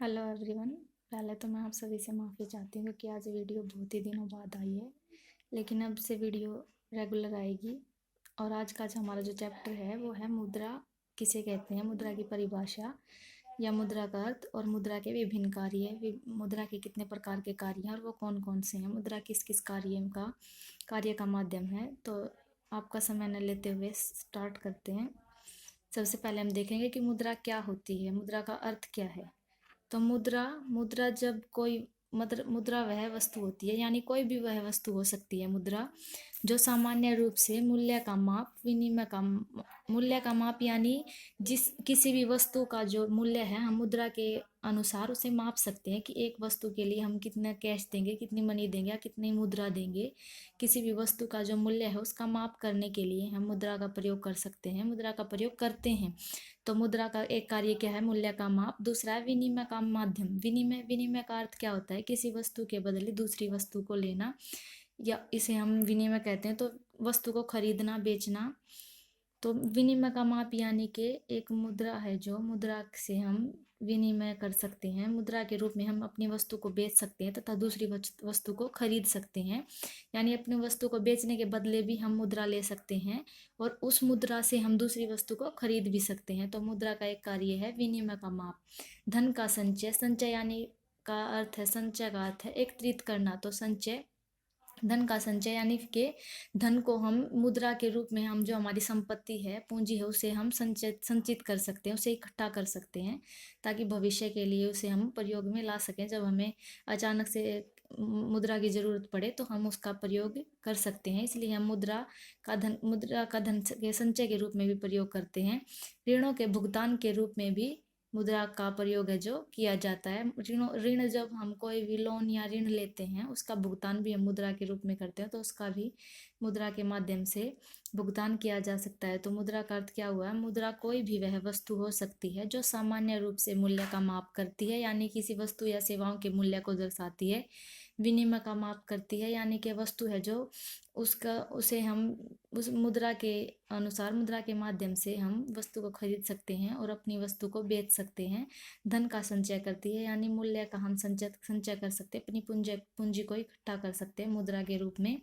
Hello everyone. पहले तो मैं आप सभी से माफ़ी चाहती हूँ क्योंकि आज वीडियो बहुत ही दिनों बाद आई है, लेकिन अब से वीडियो रेगुलर आएगी। और आज का जो हमारा जो चैप्टर है वो है मुद्रा किसे कहते हैं, मुद्रा की परिभाषा या मुद्रा का अर्थ और मुद्रा के विभिन्न कार्य, मुद्रा के कितने प्रकार के कार्य हैं और वो कौन कौन से हैं, मुद्रा किस किस कार्य का माध्यम है। तो आपका समय न लेते हुए स्टार्ट करते हैं। सबसे पहले हम देखेंगे कि मुद्रा क्या होती है, मुद्रा का अर्थ क्या है। तो मुद्रा मुद्रा जब कोई मुद्रा वह वस्तु होती है, यानी कोई भी वह वस्तु हो सकती है मुद्रा, जो सामान्य रूप से मूल्य का माप यानी जिस किसी भी वस्तु का जो मूल्य है हम मुद्रा के अनुसार उसे माप सकते हैं कि एक वस्तु के लिए हम कितना कैश देंगे, कितनी मनी देंगे या कितनी मुद्रा देंगे। किसी भी वस्तु का जो मूल्य है उसका माप करने के लिए हम मुद्रा का प्रयोग कर सकते हैं, मुद्रा का प्रयोग करते हैं। तो मुद्रा का एक कार्य क्या है, मूल्य का माप। दूसरा है विनिमय का माध्यम। विनिमय का अर्थ क्या होता है, किसी वस्तु के बदले दूसरी वस्तु को लेना, या इसे हम विनिमय कहते हैं। तो वस्तु को खरीदना, बेचना। तो विनिमय का माप यानी कि एक मुद्रा है जो मुद्रा से हम विनिमय कर सकते हैं, मुद्रा के रूप में हम अपनी वस्तु को बेच सकते हैं तथा दूसरी वस्तु को खरीद सकते हैं। यानी अपनी वस्तु को बेचने के बदले भी हम मुद्रा ले सकते हैं और उस मुद्रा से हम दूसरी वस्तु को खरीद भी सकते हैं। तो मुद्रा का एक कार्य है विनिमय का माप। धन का संचय। संचय यानी का अर्थ है, संचय का अर्थ है एकत्रित करना। तो संचय, धन का संचय यानी कि धन को हम मुद्रा के रूप में, हम जो हमारी संपत्ति है, पूंजी है, उसे हम संचित कर सकते हैं, उसे इकट्ठा कर सकते हैं ताकि भविष्य के लिए उसे हम प्रयोग में ला सकें। जब हमें अचानक से मुद्रा की जरूरत पड़े तो हम उसका प्रयोग कर सकते हैं। इसलिए हम मुद्रा का धन के संचय के रूप में भी प्रयोग करते हैं। ऋणों के भुगतान के रूप में भी मुद्रा का प्रयोग है जो किया जाता है। ऋण जब हम कोई भी लोन या ऋण लेते हैं उसका भुगतान भी हम मुद्रा के रूप में करते हैं, तो उसका भी मुद्रा के माध्यम से भुगतान किया जा सकता है। तो मुद्रा का अर्थ क्या हुआ, मुद्रा कोई भी वह वस्तु हो सकती है जो सामान्य रूप से मूल्य का माप करती है, यानी किसी वस्तु या सेवाओं के मूल्य को दर्शाती है। विनिमय का माप करती है, यानी कि वस्तु है जो उसे हम उस मुद्रा के अनुसार, मुद्रा के माध्यम से हम वस्तु को खरीद सकते हैं और अपनी वस्तु को बेच सकते हैं। धन का संचय करती है, यानी मूल्य का हम संचय कर सकते हैं, अपनी पूंजी को इकट्ठा कर सकते हैं मुद्रा के रूप में।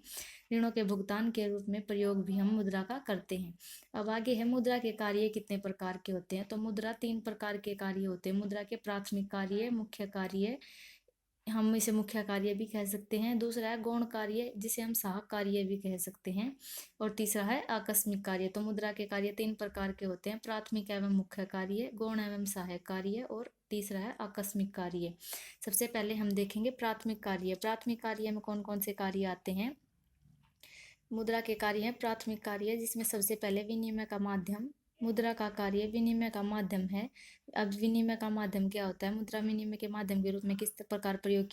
ऋणों के भुगतान के रूप में प्रयोग भी हम मुद्रा का करते हैं। अब आगे है मुद्रा के कार्य कितने प्रकार के होते हैं। तो मुद्रा 3 प्रकार के कार्य होते हैं। मुद्रा के प्राथमिक कार्य, मुख्य कार्य, हम इसे मुख्य कार्य भी कह सकते हैं। दूसरा है गौण कार्य, जिसे हम सहायक कार्य भी कह सकते हैं। और तीसरा है आकस्मिक कार्य। तो मुद्रा के कार्य 3 प्रकार के होते हैं, प्राथमिक एवं मुख्य कार्य, गौण एवं सहायक कार्य और तीसरा है आकस्मिक कार्य। सबसे पहले हम देखेंगे प्राथमिक कार्य। प्राथमिक कार्य में कौन कौन से कार्य आते हैं। मुद्रा के कार्य है प्राथमिक कार्य, जिसमें सबसे पहले विनिमय का माध्यम। मुद्रा का कार्य विनिमय का माध्यम है। अब विनिमय का माध्यम क्या होता है, मुद्रा विनिमय के माध्यम के रूप में किस प्रकार प्रयोग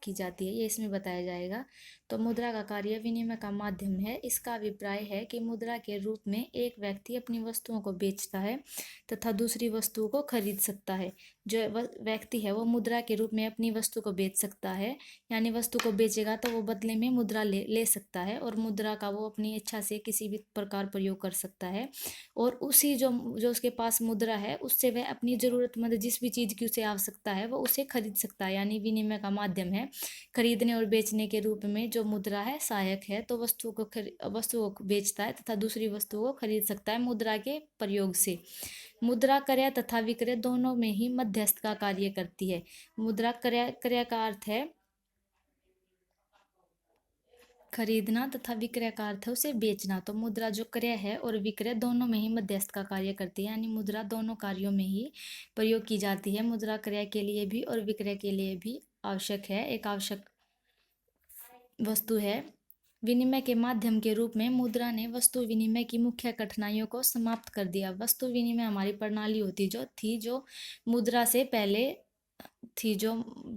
की जाती है, ये इसमें बताया जाएगा। तो मुद्रा का कार्य विनिमय का माध्यम है। इसका अभिप्राय है कि मुद्रा के रूप में एक व्यक्ति अपनी वस्तुओं को बेचता है तथा दूसरी वस्तुओं को खरीद सकता है। जो व्यक्ति है वो मुद्रा के रूप में अपनी वस्तु को बेच सकता है, यानी वस्तु को बेचेगा तो वो बदले में मुद्रा ले सकता है और मुद्रा का वो अपनी इच्छा से किसी भी प्रकार प्रयोग कर सकता है। और उसी जो जो उसके पास मुद्रा है उससे वह अपनी ज़रूरतमंद जिस भी चीज़ की उसे आवश्यकता है वो उसे खरीद सकता है, यानी विनिमय का माध्यम है। खरीदने और बेचने के रूप में जो मुद्रा है सहायक है, तो वस्तुओं को बेचता है तथा दूसरी वस्तुओं को खरीद सकता है मुद्रा के प्रयोग से। मुद्रा क्रय तथा विक्रय दोनों में ही मध्यस्थ का कार्य करती है। मुद्रा क्रय का अर्थ है खरीदना तथा विक्रय का अर्थ है उसे बेचना। तो मुद्रा जो क्रय है और विक्रय दोनों में ही मध्यस्थ का कार्य करती है, यानी मुद्रा दोनों कार्यों में ही प्रयोग की जाती है। मुद्रा क्रय के लिए भी और विक्रय के लिए भी आवश्यक है, एक आवश्यक वस्तु है। विनिमय के माध्यम के रूप में मुद्रा ने वस्तु विनिमय की मुख्य कठिनाइयों को समाप्त कर दिया। वस्तु विनिमय हमारी प्रणाली होती जो मुद्रा से पहले थी, जो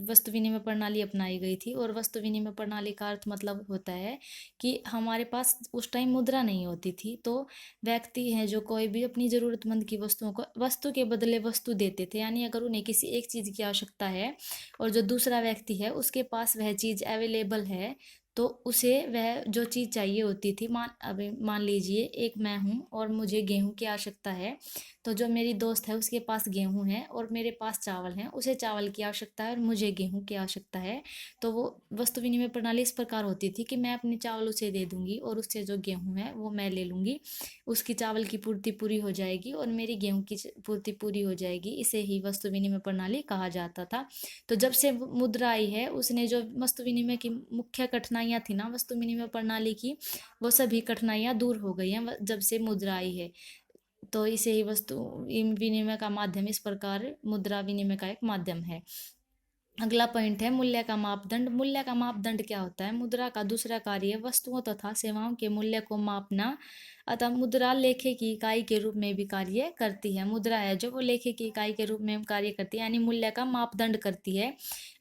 वस्तु विनिमय प्रणाली अपनाई गई थी। और वस्तु विनिमय प्रणाली का अर्थ मतलब होता है कि हमारे पास उस टाइम मुद्रा नहीं होती थी, तो व्यक्ति हैं जो कोई भी अपनी ज़रूरतमंद की वस्तुओं को वस्तु के बदले वस्तु देते थे। यानी अगर उन्हें किसी एक चीज़ की आवश्यकता है और जो दूसरा व्यक्ति है उसके पास वह चीज़ अवेलेबल है, तो उसे वह जो चीज़ चाहिए होती थी, अभी मान लीजिए एक मैं हूँ और मुझे गेहूं की आवश्यकता है, तो जो मेरी दोस्त है उसके पास गेहूं है और मेरे पास चावल है, उसे चावल की आवश्यकता है और मुझे गेहूं की आवश्यकता है। तो वो वस्तु विनिमय प्रणाली इस प्रकार होती थी कि मैं अपने चावल उसे दे दूंगी और उससे जो गेहूं है वो मैं ले लूंगी, उसकी चावल की पूर्ति पूरी हो जाएगी और मेरी गेहूं की पूर्ति पूरी हो जाएगी। इसे ही वस्तु विनिमय प्रणाली कहा जाता था। तो जब से मुद्रा आई है, उसने जो वस्तु विनिमय की मुख्य कठिनाइयां थी ना वस्तु विनिमय प्रणाली की, वो सभी कठिनाइयां दूर हो गई हैं जब से मुद्रा आई है। तो इसे ही वस्तु विनिमय का माध्यम इस प्रकार मुद्रा विनिमय का एक माध्यम है। अगला पॉइंट है मूल्य का मापदंड। मूल्य का मापदंड क्या होता है? मुद्रा का दूसरा कार्य वस्तुओं तथा सेवाओं के मूल्य को मापना, अतः मुद्रा लेखे की इकाई के रूप में भी कार्य करती है। मुद्रा है जो वो लेखे की इकाई के रूप में कार्य करती है, यानी मूल्य का मापदंड करती है।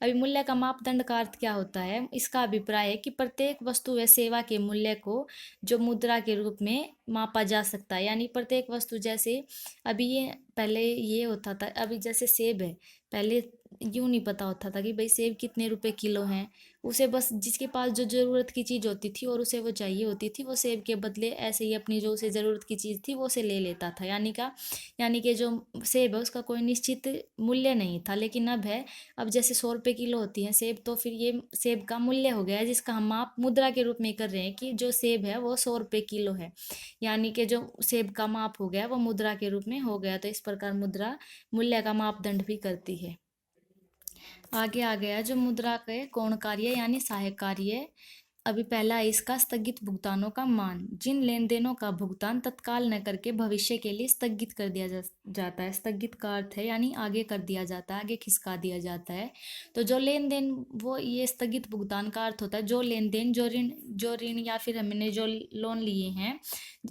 अभी मूल्य का मापदंड का अर्थ क्या होता है? इसका अभिप्राय है कि प्रत्येक वस्तु व सेवा के मूल्य को जो मुद्रा के रूप में मापा जा सकता है, यानी प्रत्येक वस्तु, जैसे अभी ये पहले ये होता था, अभी जैसे सेब है, पहले यूं नहीं पता होता था कि भाई सेब कितने रुपए किलो हैं। उसे बस जिसके पास जो ज़रूरत की चीज़ होती थी और उसे वो चाहिए होती थी, वो सेब के बदले ऐसे ही अपनी जो उसे ज़रूरत की चीज़ थी वो उसे ले लेता था। यानी कि जो सेब है उसका कोई निश्चित मूल्य नहीं था। लेकिन अब है, अब जैसे 100 रुपये किलो होती है सेब, तो फिर ये सेब का मूल्य हो गया है जिसका हम माप मुद्रा के रूप में कर रहे हैं कि जो सेब है वो 100 रुपये किलो है। यानी कि जो सेब का माप हो गया वो मुद्रा के रूप में हो गया। तो इस प्रकार मुद्रा मूल्य का मापदंड भी करती है। आगे आ गया जो मुद्रा के गौण कार्य यानी सहायक कार्य। अभी पहला है इसका स्थगित भुगतानों का मान। जिन लेन देनों का भुगतान तत्काल न करके भविष्य के लिए स्थगित कर दिया जाता है। स्थगित का अर्थ है यानी आगे कर दिया जाता है, आगे खिसका दिया जाता है। तो जो लेन देन, वो ये स्थगित भुगतान का अर्थ होता है जो लेन देन, जो ऋण या फिर हमने जो लोन लिए हैं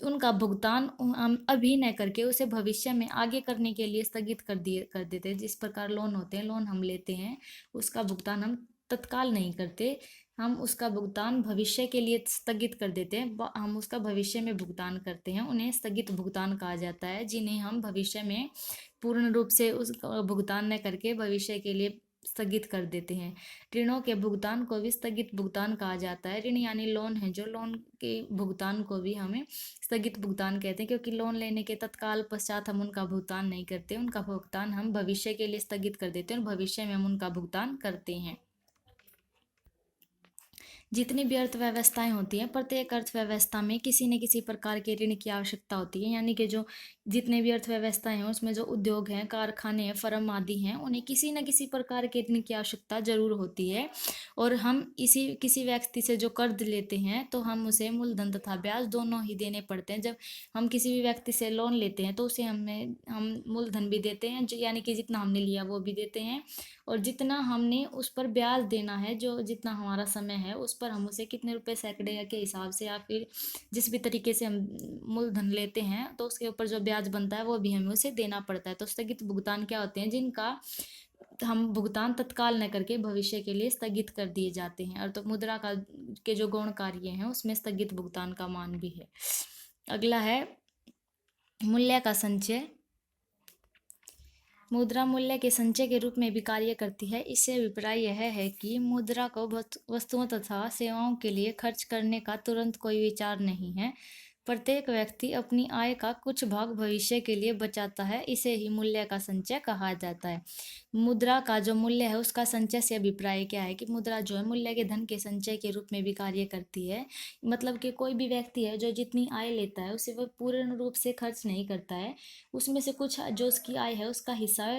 उनका भुगतान हम अभी न करके उसे भविष्य में आगे करने के लिए स्थगित कर देते हैं। जिस प्रकार लोन होते हैं, लोन हम लेते हैं, उसका भुगतान हम तत्काल नहीं करते, हम उसका भुगतान भविष्य के लिए स्थगित कर देते हैं, हम उसका भविष्य में भुगतान करते हैं, उन्हें स्थगित भुगतान कहा जाता है। जिन्हें हम भविष्य में पूर्ण रूप से उस भुगतान न करके भविष्य के लिए स्थगित कर देते हैं। ऋणों के भुगतान को भी स्थगित भुगतान कहा जाता है। ऋण यानी लोन है, जो लोन के भुगतान को भी हमें स्थगित भुगतान कहते हैं, क्योंकि लोन लेने के तत्काल पश्चात हम उनका भुगतान नहीं करते, उनका भुगतान हम भविष्य के लिए स्थगित कर देते हैं और भविष्य में हम उनका भुगतान करते हैं। जितनी भी अर्थव्यवस्थाएं होती हैं, प्रत्येक अर्थव्यवस्था में किसी न किसी प्रकार के ऋण की आवश्यकता होती है। यानी कि जो जितने भी अर्थव्यवस्थाएं हैं उसमें जो उद्योग हैं, कारखाने हैं, फर्म आदि हैं, उन्हें किसी न किसी प्रकार के ऋण की आवश्यकता जरूर होती है। और हम किसी व्यक्ति से जो कर्ज लेते हैं तो हम उसे मूलधन तथा ब्याज दोनों ही देने पड़ते हैं। जब हम किसी भी व्यक्ति से लोन लेते हैं तो उसे हम मूलधन भी देते हैं, यानी कि जितना हमने लिया वो भी देते हैं, और जितना हमने उस पर ब्याज देना है, जो जितना हमारा समय है उस पर हम उसे कितने रुपए सैकड़े के हिसाब से या फिर जिस भी तरीके से हम मूलधन लेते हैं तो उसके ऊपर जो ब्याज बनता है वो भी हमें उसे देना पड़ता है। तो स्थगित भुगतान क्या होते हैं? जिनका हम भुगतान तत्काल न करके भविष्य के लिए स्थगित कर दिए जाते हैं। और तो मुद्रा का के जो गौण कार्य हैं उसमें स्थगित भुगतान का मान भी है। अगला है मूल्य का संचय। मुद्रा मूल्य के संचय के रूप में भी कार्य करती है। इससे अभिप्राय यह है कि मुद्रा को वस्तुओं तथा सेवाओं के लिए खर्च करने का तुरंत कोई विचार नहीं है। प्रत्येक व्यक्ति अपनी आय का कुछ भाग भविष्य के लिए बचाता है, इसे ही मूल्य का संचय कहा जाता है। मुद्रा का जो मूल्य है उसका संचय से अभिप्राय क्या है कि मुद्रा जो है मूल्य के धन के संचय के रूप में भी कार्य करती है। मतलब कि कोई भी व्यक्ति है जो जितनी आय लेता है उसे वह पूर्ण रूप से खर्च नहीं करता है, उसमें से कुछ जो उसकी आय है उसका हिस्सा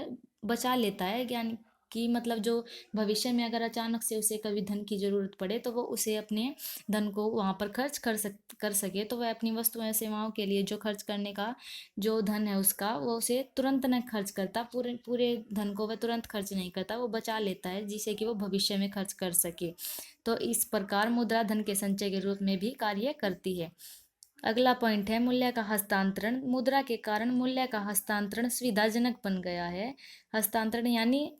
बचा लेता है। यानी कि मतलब जो भविष्य में अगर अचानक से उसे कभी धन की जरूरत पड़े तो वो उसे अपने धन को वहाँ पर खर्च कर सके, तो वह अपनी वस्तुएं सेवाओं के लिए जो खर्च करने का जो धन है उसका वो उसे तुरंत न खर्च करता, पूरे पूरे धन को वह तुरंत खर्च नहीं करता, वो बचा लेता है जिसे कि वो भविष्य में खर्च कर सके। तो इस प्रकार मुद्रा धन के संचय के रूप में भी कार्य करती है। अगला पॉइंट है मूल्य का हस्तांतरण। मुद्रा के कारण मूल्य का हस्तांतरण सुविधाजनक बन गया है। हस्तांतरण यानी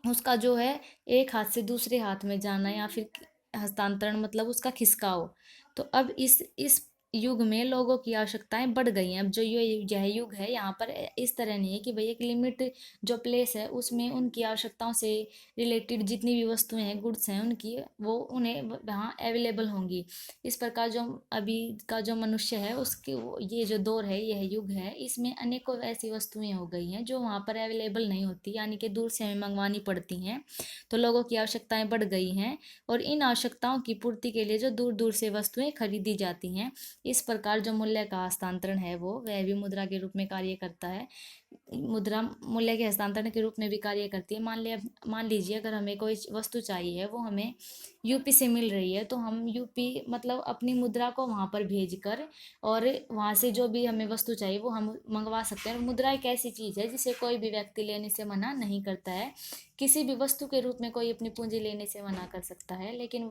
उसका जो है एक हाथ से दूसरे हाथ में जाना, या फिर हस्तांतरण मतलब उसका खिसकाव। तो अब इस युग में लोगों की आवश्यकताएं बढ़ गई हैं। अब जो यह युग है, यहाँ पर इस तरह नहीं है कि भाई एक लिमिट जो प्लेस है उसमें उनकी आवश्यकताओं से रिलेटेड जितनी भी वस्तुएं हैं, गुड्स हैं उनकी, वो उन्हें वहाँ अवेलेबल होंगी। इस प्रकार जो अभी का जो मनुष्य है उसके ये जो दौर है, यह युग है, इसमें अनेकों ऐसी वस्तुएं हो गई हैं जो वहाँ पर अवेलेबल नहीं होती, यानी कि दूर से हमें मंगवानी पड़ती हैं। तो लोगों की आवश्यकताएं बढ़ गई हैं और इन आवश्यकताओं की पूर्ति के लिए जो दूर दूर से वस्तुएं खरीदी जाती हैं, इस प्रकार जो मूल्य का हस्तांतरण है वो वह भी मुद्रा के रूप में कार्य करता है। मुद्रा मूल्य के हस्तांतरण के रूप में भी कार्य करती है। मान लीजिए अगर हमें कोई वस्तु चाहिए, वो हमें यूपी से मिल रही है, तो हम यूपी मतलब अपनी मुद्रा को वहाँ पर भेज कर और वहाँ से जो भी हमें वस्तु चाहिए वो हम मंगवा सकते हैं। मुद्रा एक ऐसी चीज़ है जिसे कोई भी व्यक्ति लेने से मना नहीं करता है। किसी भी वस्तु के रूप में कोई अपनी पूंजी लेने से मना कर सकता है, लेकिन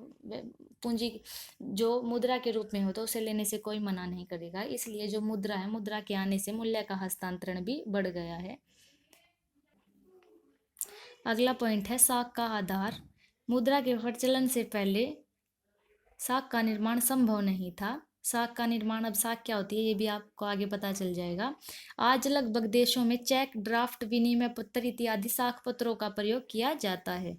पूंजी जो मुद्रा के रूप में हो तो उसे लेने से कोई मना नहीं करेगा। इसलिए जो मुद्रा है, मुद्रा के आने से मूल्य का हस्तांतरण भी बढ़ गया है। अगला पॉइंट है साख का आधार। मुद्रा के प्रचलन से पहले साख का निर्माण संभव नहीं था। साख का निर्माण, अब साख क्या होती है ये भी आपको आगे पता चल जाएगा। आज लगभग देशों में चेक, ड्राफ्ट, विनिमय पत्र इत्यादि साख पत्रों का प्रयोग किया जाता है।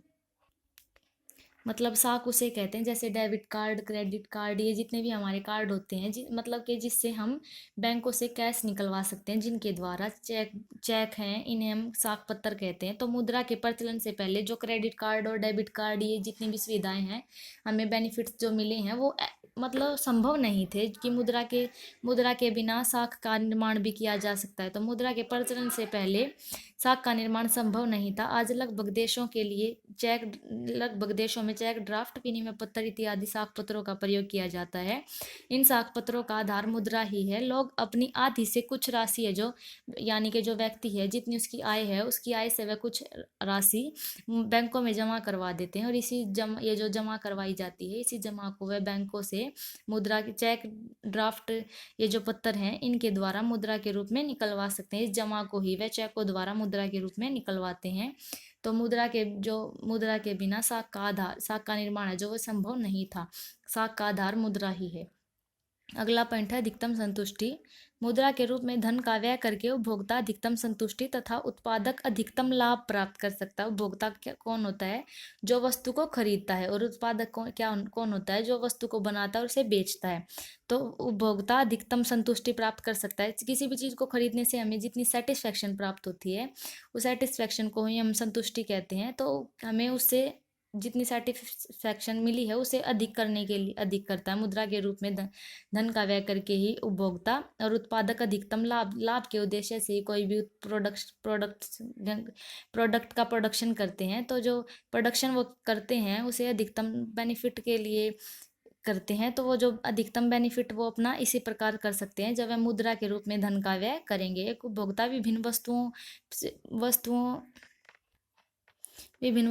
मतलब साख उसे कहते हैं जैसे डेबिट कार्ड, क्रेडिट कार्ड, ये जितने भी हमारे कार्ड होते हैं मतलब कि जिससे हम बैंकों से कैश निकलवा सकते हैं, जिनके द्वारा चेक चेक हैं, इन्हें हम साख पत्र कहते हैं। तो मुद्रा के प्रचलन से पहले जो क्रेडिट कार्ड और डेबिट कार्ड, ये जितनी भी सुविधाएं हैं, हमें बेनिफिट्स जो मिले हैं, वो मतलब संभव नहीं थे कि मुद्रा के बिना साख का निर्माण भी किया जा सकता है। तो मुद्रा के प्रचलन से पहले साख का निर्माण संभव नहीं था। आज लगभग देशों में चेक, ड्राफ्ट, विनिमय पत्र इत्यादि साख पत्रों का प्रयोग किया जाता है। इन साख पत्रों का आधार मुद्रा ही है। लोग अपनी आधी से कुछ राशि है, जो यानी कि जो व्यक्ति है जितनी उसकी आय है, उसकी आय से वह कुछ राशि बैंकों में जमा करवा देते हैं, और ये जो जमा करवाई जाती है, इसी जमा को वह बैंकों से मुद्रा के चेक, ड्राफ्ट, ये जो पत्थर हैं, इनके द्वारा मुद्रा के रूप में निकलवा सकते हैं। इस जमा को ही वह चेकों द्वारा मुद्रा के रूप में निकलवाते हैं। तो मुद्रा के बिना साख का निर्माण है जो वो संभव नहीं था। साख का आधार मुद्रा ही है। अगला पॉइंट है अधिकतम संतुष्टि। मुद्रा के रूप में धन का व्यय करके उपभोक्ता अधिकतम संतुष्टि तथा उत्पादक अधिकतम लाभ प्राप्त कर सकता है। उपभोक्ता कौन होता है? जो वस्तु को खरीदता है। और उत्पादक कौन होता है? जो वस्तु को बनाता है और उसे बेचता है। तो उपभोक्ता अधिकतम संतुष्टि प्राप्त कर सकता है। किसी भी चीज़ को खरीदने से हमें जितनी सेटिस्फेक्शन प्राप्त होती है, उस सेटिस्फेक्शन को ही हम संतुष्टि कहते हैं। तो हमें उससे जितनी सेटिस्फेक्शन मिली है उसे अधिक करने के लिए अधिक करता है। मुद्रा के रूप में धन का व्यय करके ही उपभोक्ता और उत्पादक अधिकतम लाभ के उद्देश्य से कोई भी प्रोडक्ट का प्रोडक्शन करते हैं। तो जो प्रोडक्शन वो करते हैं उसे अधिकतम बेनिफिट के लिए करते हैं। तो वो जो अधिकतम बेनिफिट वो अपना इसी प्रकार कर सकते हैं जब वह मुद्रा के रूप में धन का व्यय करेंगे। एक उपभोक्ता विभिन्न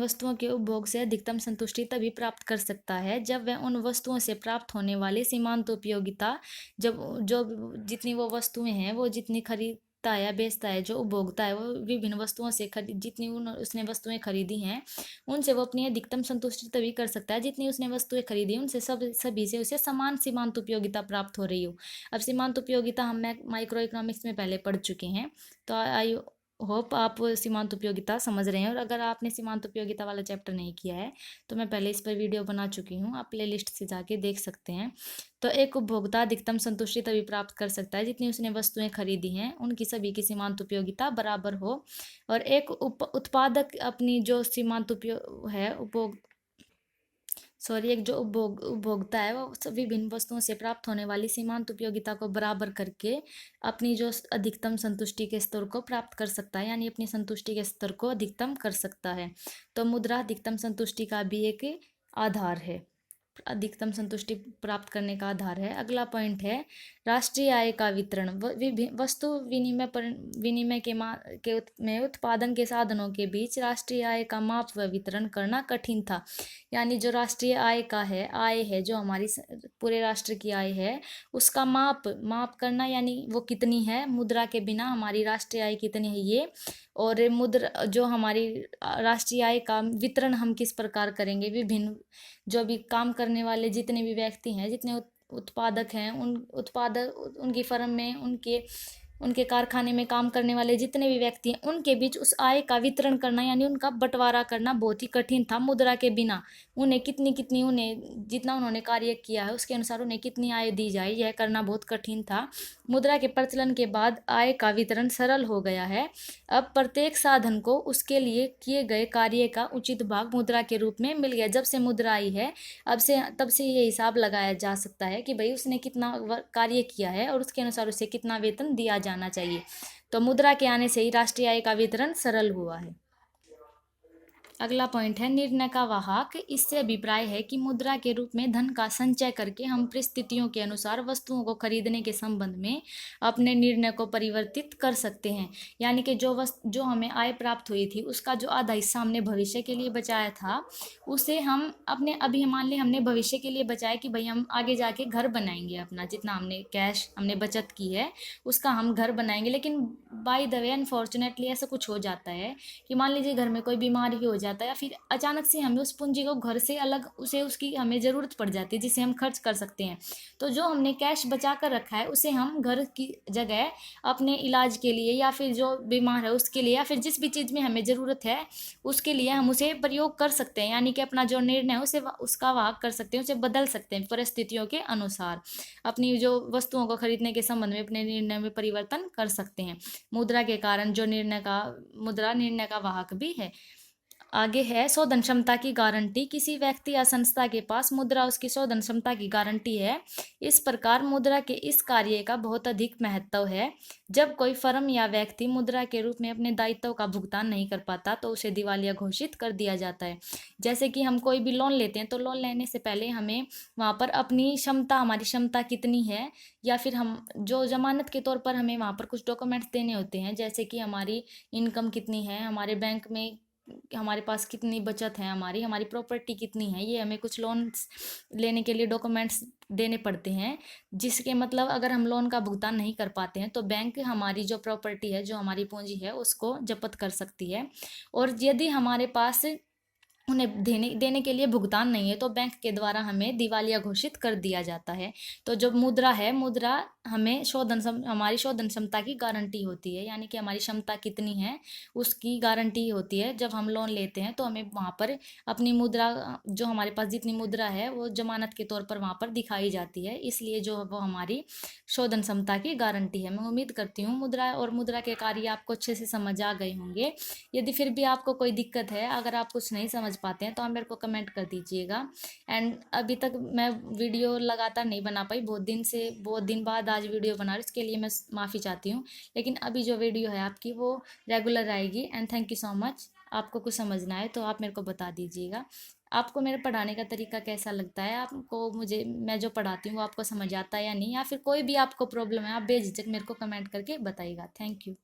वस्तुओं के उपभोग से अधिकतम संतुष्टि तभी प्राप्त कर सकता है जब वह उन वस्तुओं से प्राप्त होने वाली सीमांत उपयोगिता, जब जो जितनी वो वस्तुएं हैं, वो जितनी खरीदता है या बेचता है, जो उपभोक्ता है वो विभिन्न वस्तुओं से जितनी उसने वस्तुएं खरीदी हैं, उनसे वो अपनी अधिकतम संतुष्टि तभी कर सकता है जितनी उसने वस्तुएं खरीदी उनसे सभी से उसे समान सीमांत उपयोगिता प्राप्त हो रही हो। अब सीमांत उपयोगिता हम माइक्रो इकोनॉमिक्स में पहले पढ़ चुके हैं। तो आई होप आप सीमांत उपयोगिता समझ रहे हैं। और अगर आपने सीमांत उपयोगिता वाला चैप्टर नहीं किया है तो मैं पहले इस पर वीडियो बना चुकी हूँ, आप प्ले लिस्ट से जाके देख सकते हैं। तो एक उपभोक्ता अधिकतम संतुष्टि तभी प्राप्त कर सकता है जितनी उसने वस्तुएं खरीदी हैं उनकी सभी की सीमांत उपयोगिता बराबर हो। और एक उत्पादक अपनी जो सीमांत उपयोग है एक जो उपभोक्ता है वो विभिन्न वस्तुओं से प्राप्त होने वाली सीमांत उपयोगिता को बराबर करके अपनी जो अधिकतम संतुष्टि के स्तर को प्राप्त कर सकता है, यानी अपनी संतुष्टि के स्तर को अधिकतम कर सकता है। तो मुद्रा अधिकतम संतुष्टि का भी एक आधार है, अधिकतम संतुष्टि प्राप्त करने का आधार है। अगला पॉइंट है राष्ट्रीय आय का वितरण। वस्तु विनिमय में उत्पादन के साधनों के बीच राष्ट्रीय आय का माप व वितरण करना कठिन था। यानी जो राष्ट्रीय आय है जो हमारी पूरे राष्ट्र की आय है, उसका माप करना, यानी वो कितनी है, मुद्रा के बिना हमारी राष्ट्रीय आय कितनी है ये, और मुद्रा जो हमारी राष्ट्रीय आय का वितरण हम किस प्रकार करेंगे। विभिन्न जो भी काम करने वाले जितने भी व्यक्ति हैं, जितने उत्पादक हैं, उनकी फर्म में, उनके उनके कारखाने में काम करने वाले जितने भी व्यक्ति हैं, उनके बीच उस आय का वितरण करना यानी उनका बंटवारा करना बहुत ही कठिन था। मुद्रा के बिना उन्हें कितनी उन्हें जितना उन्होंने कार्य किया है उसके अनुसार उन्हें कितनी आय दी जाए, यह करना बहुत कठिन था। मुद्रा के प्रचलन के बाद आय का वितरण सरल हो गया है। अब प्रत्येक साधन को उसके लिए किए गए कार्य का उचित भाग मुद्रा के रूप में मिल गया। जब से मुद्रा आई है तब से ये हिसाब लगाया जा सकता है कि भाई उसने कितना कार्य किया है और उसके अनुसार उसे कितना वेतन दिया जाना चाहिए। तो मुद्रा के आने से ही राष्ट्रीय आय का वितरण सरल हुआ है। अगला पॉइंट है निर्णय का वाहक। इससे अभिप्राय है कि मुद्रा के रूप में धन का संचय करके हम परिस्थितियों के अनुसार वस्तुओं को खरीदने के संबंध में अपने निर्णय को परिवर्तित कर सकते हैं। यानी कि जो हमें आय प्राप्त हुई थी उसका जो आधा हिस्सा हमने भविष्य के लिए बचाया था, उसे हम अपने अभी मान लें हमने भविष्य के लिए बचाया कि भाई हम आगे जाके घर बनाएंगे, अपना जितना हमने कैश हमने बचत की है उसका हम घर बनाएंगे। लेकिन बाय द वे अनफॉर्चुनेटली ऐसा कुछ हो जाता है कि मान लीजिए घर में कोई बीमारी हो जाता है या फिर अचानक से हमें उस पूंजी को घर से अलग उसकी हमें ज़रूरत पड़ जाती है जिसे हम खर्च कर सकते हैं। तो जो हमने कैश बचा कर रखा है उसे हम घर की जगह अपने इलाज के लिए या फिर जो बीमार है उसके लिए या फिर जिस भी चीज़ में हमें ज़रूरत है उसके लिए हम उसे प्रयोग कर सकते हैं। यानी कि अपना जो निर्णय है उसे उसका वाहक कर सकते हैं, उसे बदल सकते हैं परिस्थितियों के अनुसार। अपनी जो वस्तुओं को खरीदने के संबंध में अपने निर्णय में परिवर्तन कर सकते हैं। मुद्रा के कारण जो मुद्रा निर्णय का वाहक भी है। आगे है शोधन क्षमता की गारंटी। किसी व्यक्ति या संस्था के पास मुद्रा उसकी शोधन क्षमता की गारंटी है। इस प्रकार मुद्रा के इस कार्य का बहुत अधिक महत्व है। जब कोई फर्म या व्यक्ति मुद्रा के रूप में अपने दायित्वों का भुगतान नहीं कर पाता तो उसे दिवालिया घोषित कर दिया जाता है। जैसे कि हम कोई भी लोन लेते हैं तो लोन लेने से पहले हमें वहाँ पर अपनी क्षमता, हमारी क्षमता कितनी है, या फिर हम जो जमानत के तौर पर हमें वहाँ पर कुछ डॉक्यूमेंट्स देने होते हैं, जैसे कि हमारी इनकम कितनी है, हमारे बैंक में हमारे पास कितनी बचत है, हमारी प्रॉपर्टी कितनी है, ये हमें कुछ लोन्स लेने के लिए डॉक्यूमेंट्स देने पड़ते हैं। जिसके मतलब अगर हम लोन का भुगतान नहीं कर पाते हैं तो बैंक हमारी जो प्रॉपर्टी है, जो हमारी पूंजी है, उसको जब्त कर सकती है। और यदि हमारे पास उन्हें देने के लिए भुगतान नहीं है तो बैंक के द्वारा हमें दिवालिया घोषित कर दिया जाता है। तो जो मुद्रा है, मुद्रा हमें हमारी शोधन क्षमता की गारंटी होती है। यानी कि हमारी क्षमता कितनी है उसकी गारंटी होती है। जब हम लोन लेते हैं तो हमें वहाँ पर अपनी मुद्रा, जो हमारे पास जितनी मुद्रा है वो जमानत के तौर पर वहाँ पर दिखाई जाती है, इसलिए जो वो हमारी शोधन क्षमता की गारंटी है। मैं उम्मीद करती हूँ मुद्रा और मुद्रा के कार्य आपको अच्छे से समझ आ गए होंगे। यदि फिर भी आपको कोई दिक्कत है, अगर आप कुछ नहीं समझ पाते हैं तो आप मेरे को कमेंट कर दीजिएगा। एंड अभी तक मैं वीडियो लगातार नहीं बना पाई, बहुत दिन बाद आज वीडियो बना रही, इसके लिए मैं माफ़ी चाहती हूँ। लेकिन अभी जो वीडियो है आपकी वो रेगुलर आएगी। And thank you so much. आपको कुछ समझना है तो आप मेरे को बता दीजिएगा। आपको मेरे पढ़ाने का तरीका कैसा लगता है, आपको मैं जो पढ़ाती हूँ वो आपको समझ आता है या नहीं, या फिर कोई भी आपको प्रॉब्लम है आप बेझिझक मेरे को कमेंट करके बताइएगा। Thank you.